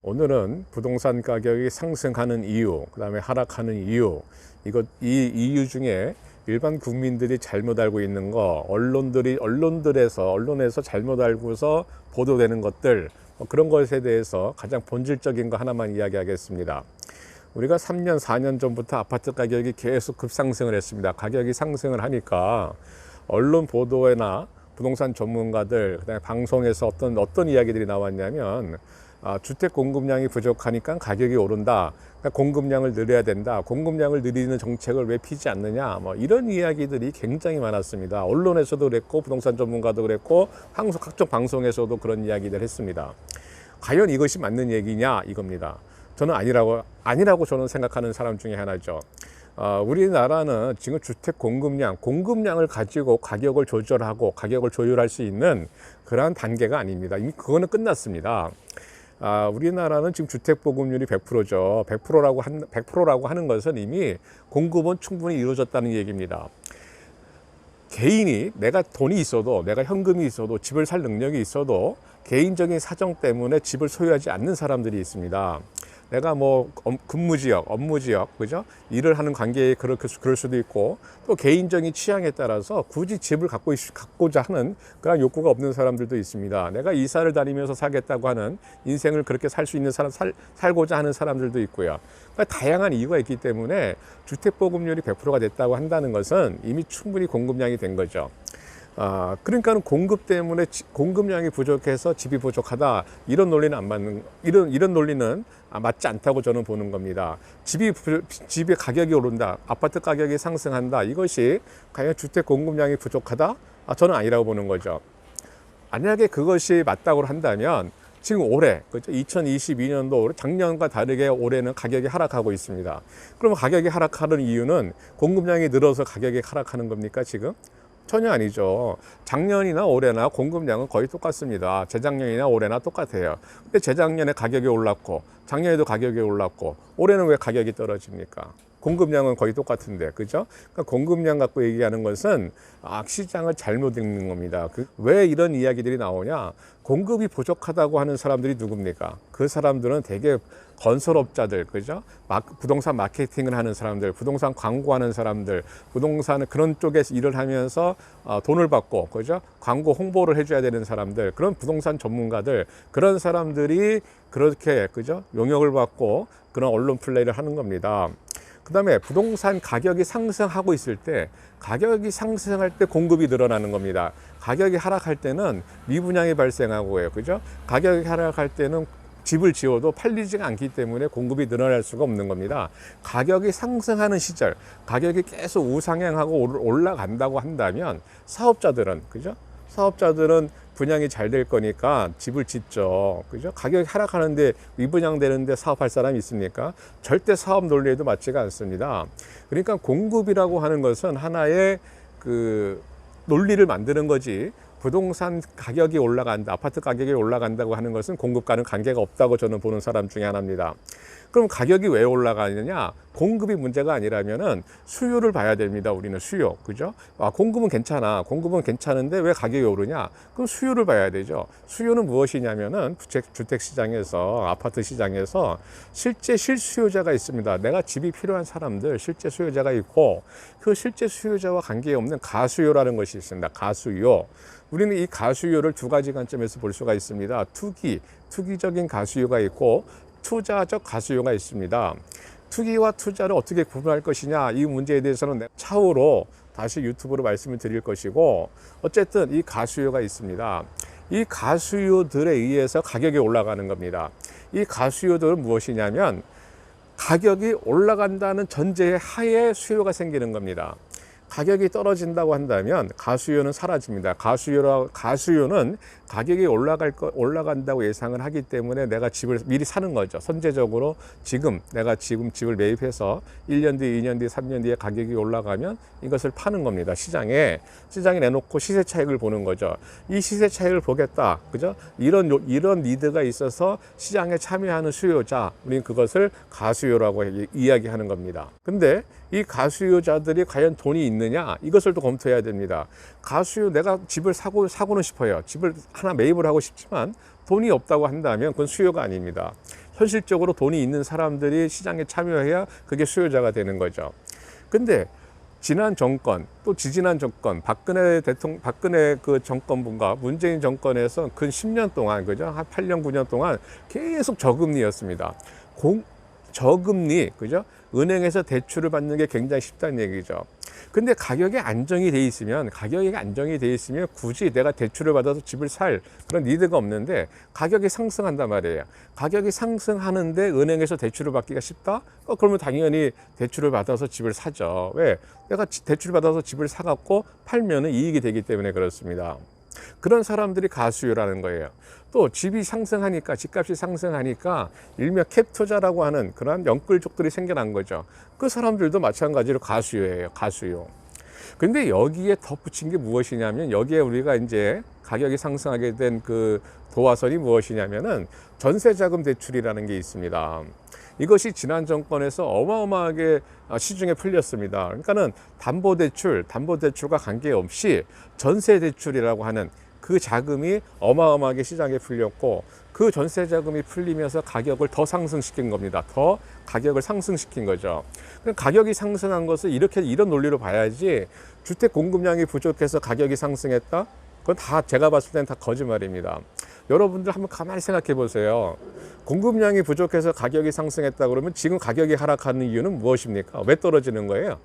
오늘은 부동산 가격이 상승하는 이유, 그 다음에 하락하는 이유, 이 이유 중에 일반 국민들이 잘못 알고 있는 거, 언론에서 잘못 알고서 보도되는 것들, 그런 것에 대해서 가장 본질적인 거 하나만 이야기하겠습니다. 우리가 3년, 4년 전부터 아파트 가격이 계속 급상승을 했습니다. 가격이 상승을 하니까 언론 보도나 부동산 전문가들, 그다음에 방송에서 어떤 이야기들이 나왔냐면, 주택 공급량이 부족하니까 가격이 오른다. 그러니까 공급량을 늘려야 된다. 공급량을 늘리는 정책을 왜 피지 않느냐. 이런 이야기들이 굉장히 많았습니다. 언론에서도 그랬고, 부동산 전문가도 그랬고, 각종 방송에서도 그런 이야기를 했습니다. 과연 이것이 맞는 얘기냐 이겁니다. 저는 아니라고 저는 생각하는 사람 중에 하나죠. 우리나라는 지금 주택 공급량을 가지고 가격을 조절하고 가격을 조율할 수 있는 그러한 단계가 아닙니다. 이미 그거는 끝났습니다. 우리나라는 지금 주택 보급률이 100%죠. 100%라고 하는 것은 이미 공급은 충분히 이루어졌다는 얘기입니다. 개인이 내가 돈이 있어도, 내가 현금이 있어도, 집을 살 능력이 있어도 개인적인 사정 때문에 집을 소유하지 않는 사람들이 있습니다. 내가 근무지역, 업무지역, 그죠? 일을 하는 관계에 그럴 수도 있고, 또 개인적인 취향에 따라서 굳이 집을 갖고자 하는 그런 욕구가 없는 사람들도 있습니다. 내가 이사를 다니면서 살겠다고 하는, 인생을 그렇게 살 수 있는 살고자 하는 사람들도 있고요. 그러니까 다양한 이유가 있기 때문에 주택 보급률이 100%가 됐다고 한다는 것은 이미 충분히 공급량이 된 거죠. 그러니까 공급 때문에 공급량이 부족해서 집이 부족하다, 이런 논리는 이런 논리는 맞지 않다고 저는 보는 겁니다. 집의 가격이 오른다, 아파트 가격이 상승한다, 이것이 과연 주택 공급량이 부족하다? 저는 아니라고 보는 거죠. 만약에 그것이 맞다고 한다면 지금 올해, 그렇죠? 2022년도 작년과 다르게 올해는 가격이 하락하고 있습니다. 그러면 가격이 하락하는 이유는 공급량이 늘어서 가격이 하락하는 겁니까, 지금? 전혀 아니죠. 작년이나 올해나 공급량은 거의 똑같습니다. 재작년이나 올해나 똑같아요. 근데 재작년에 가격이 올랐고, 작년에도 가격이 올랐고, 올해는 왜 가격이 떨어집니까? 공급량은 거의 똑같은데, 그죠? 그러니까 공급량 갖고 얘기하는 것은 시장을 잘못 읽는 겁니다. 왜 이런 이야기들이 나오냐? 공급이 부족하다고 하는 사람들이 누굽니까? 그 사람들은 대개 건설업자들, 그죠? 부동산 마케팅을 하는 사람들, 부동산 광고하는 사람들, 부동산 그런 쪽에서 일을 하면서 돈을 받고, 그죠? 광고 홍보를 해줘야 되는 사람들, 그런 부동산 전문가들, 그런 사람들이 그렇게, 그죠? 용역을 받고 그런 언론 플레이를 하는 겁니다. 그 다음에 부동산 가격이 상승하고 있을 때, 가격이 상승할 때 공급이 늘어나는 겁니다. 가격이 하락할 때는 미분양이 발생하고요. 그죠? 가격이 하락할 때는 집을 지어도 팔리지가 않기 때문에 공급이 늘어날 수가 없는 겁니다. 가격이 상승하는 시절, 가격이 계속 우상향하고 올라간다고 한다면 사업자들은, 그죠? 사업자들은 분양이 잘 될 거니까 집을 짓죠. 그죠? 가격이 하락하는데 미분양되는데 사업할 사람이 있습니까? 절대 사업 논리에도 맞지가 않습니다. 그러니까 공급이라고 하는 것은 하나의 논리를 만드는 거지, 부동산 가격이 올라간다, 아파트 가격이 올라간다고 하는 것은 공급과는 관계가 없다고 저는 보는 사람 중에 하나입니다. 그럼 가격이 왜 올라가느냐? 공급이 문제가 아니라면은 수요를 봐야 됩니다. 우리는 수요, 그죠? 공급은 괜찮아. 공급은 괜찮은데 왜 가격이 오르냐? 그럼 수요를 봐야 되죠. 수요는 무엇이냐면은 주택 시장에서, 아파트 시장에서 실제 실수요자가 있습니다. 내가 집이 필요한 사람들, 실제 수요자가 있고, 그 실제 수요자와 관계없는 가수요라는 것이 있습니다. 가수요. 우리는 이 가수요를 두 가지 관점에서 볼 수가 있습니다. 투기적인 가수요가 있고, 투자적 가수요가 있습니다. 투기와 투자를 어떻게 구분할 것이냐, 이 문제에 대해서는 차후로 다시 유튜브로 말씀을 드릴 것이고, 어쨌든 이 가수요가 있습니다. 이 가수요들에 의해서 가격이 올라가는 겁니다. 이 가수요들은 무엇이냐면 가격이 올라간다는 전제의 하에 수요가 생기는 겁니다. 가격이 떨어진다고 한다면 가수요는 사라집니다. 가수요는 가격이 올라간다고 예상을 하기 때문에 내가 집을 미리 사는 거죠. 선제적으로 내가 집을 매입해서 1년 뒤, 2년 뒤, 3년 뒤에 가격이 올라가면 이것을 파는 겁니다. 시장에 내놓고 시세 차익을 보는 거죠. 이 시세 차익을 보겠다, 그죠? 이런 니드가 있어서 시장에 참여하는 수요자, 우리는 그것을 가수요라고 이야기하는 겁니다. 근데 이 가수요자들이 과연 돈이 있느냐, 이것을 또 검토해야 됩니다. 가수요, 내가 집을 사고는 싶어요. 집을 하나 매입을 하고 싶지만 돈이 없다고 한다면 그건 수요가 아닙니다. 현실적으로 돈이 있는 사람들이 시장에 참여해야 그게 수요자가 되는 거죠. 근데 지난 정권, 또 지지난 정권, 박근혜 그 정권분과 문재인 정권에서 근 10년 동안, 그죠? 한 8년, 9년 동안 계속 저금리였습니다. 저금리, 그죠? 은행에서 대출을 받는 게 굉장히 쉽다는 얘기죠. 근데 가격이 안정이 돼 있으면 굳이 내가 대출을 받아서 집을 살 그런 니드가 없는데 가격이 상승한단 말이에요. 가격이 상승하는데 은행에서 대출을 받기가 쉽다? 그러면 당연히 대출을 받아서 집을 사죠. 왜? 내가 대출을 받아서 집을 사갖고 팔면은 이익이 되기 때문에 그렇습니다. 그런 사람들이 가수요라는 거예요. 또 집이 상승하니까, 집값이 상승하니까 일명 캡 투자라고 하는 그런 영끌족들이 생겨난 거죠. 그 사람들도 마찬가지로 가수요예요. 가수요. 근데 여기에 덧붙인 게 무엇이냐면, 여기에 우리가 이제 가격이 상승하게 된 그 도화선이 무엇이냐면은 전세자금 대출이라는 게 있습니다. 이것이 지난 정권에서 어마어마하게 시중에 풀렸습니다. 그러니까는 담보대출과 관계없이 전세대출이라고 하는 그 자금이 어마어마하게 시장에 풀렸고, 그 전세 자금이 풀리면서 가격을 더 상승시킨 겁니다. 더 가격을 상승시킨 거죠. 가격이 상승한 것을 이런 논리로 봐야지, 주택 공급량이 부족해서 가격이 상승했다? 그건 다 제가 봤을 때는 다 거짓말입니다. 여러분들 한번 가만히 생각해 보세요. 공급량이 부족해서 가격이 상승했다 그러면 지금 가격이 하락하는 이유는 무엇입니까? 왜 떨어지는 거예요?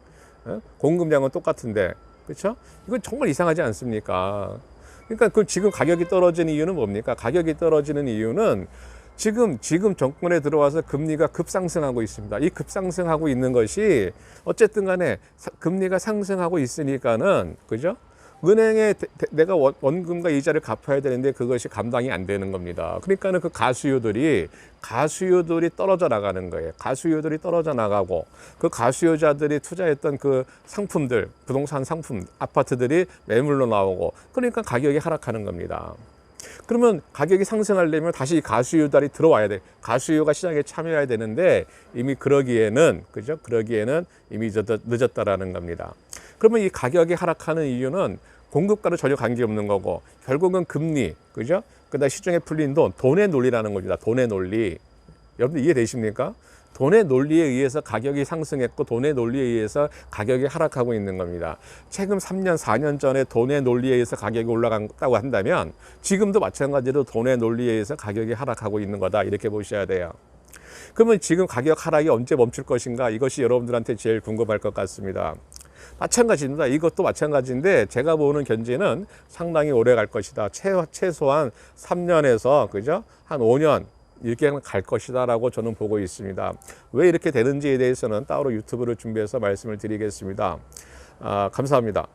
공급량은 똑같은데, 그렇죠? 이건 정말 이상하지 않습니까? 그러니까 그 지금 가격이 떨어지는 이유는 뭡니까? 가격이 떨어지는 이유는 지금 정권에 들어와서 금리가 급상승하고 있습니다. 이 급상승하고 있는 것이 어쨌든 간에 금리가 상승하고 있으니까는, 그죠? 은행에 내가 원금과 이자를 갚아야 되는데 그것이 감당이 안 되는 겁니다. 그러니까는 그 가수요들이 떨어져 나가는 거예요. 가수요들이 떨어져 나가고, 그 가수요자들이 투자했던 그 상품들, 부동산 상품, 아파트들이 매물로 나오고, 그러니까 가격이 하락하는 겁니다. 그러면 가격이 상승하려면 다시 가수요들이 들어와야 돼. 가수요가 시장에 참여해야 되는데 이미 그러기에는 이미 늦었다라는 겁니다. 그러면 이 가격이 하락하는 이유는 공급과는 전혀 관계없는 거고, 결국은 금리, 그죠? 그다음 시중에 풀린 돈의 논리라는 겁니다. 돈의 논리. 여러분들 이해되십니까? 돈의 논리에 의해서 가격이 상승했고, 돈의 논리에 의해서 가격이 하락하고 있는 겁니다. 최근 3년, 4년 전에 돈의 논리에 의해서 가격이 올라갔다고 한다면 지금도 마찬가지로 돈의 논리에 의해서 가격이 하락하고 있는 거다, 이렇게 보셔야 돼요. 그러면 지금 가격 하락이 언제 멈출 것인가? 이것이 여러분들한테 제일 궁금할 것 같습니다. 마찬가지입니다. 이것도 마찬가지인데 제가 보는 견제는 상당히 오래 갈 것이다. 최소한 3년에서 그죠? 한 5년 이렇게 갈 것이다 라고 저는 보고 있습니다. 왜 이렇게 되는지에 대해서는 따로 유튜브를 준비해서 말씀을 드리겠습니다. 감사합니다.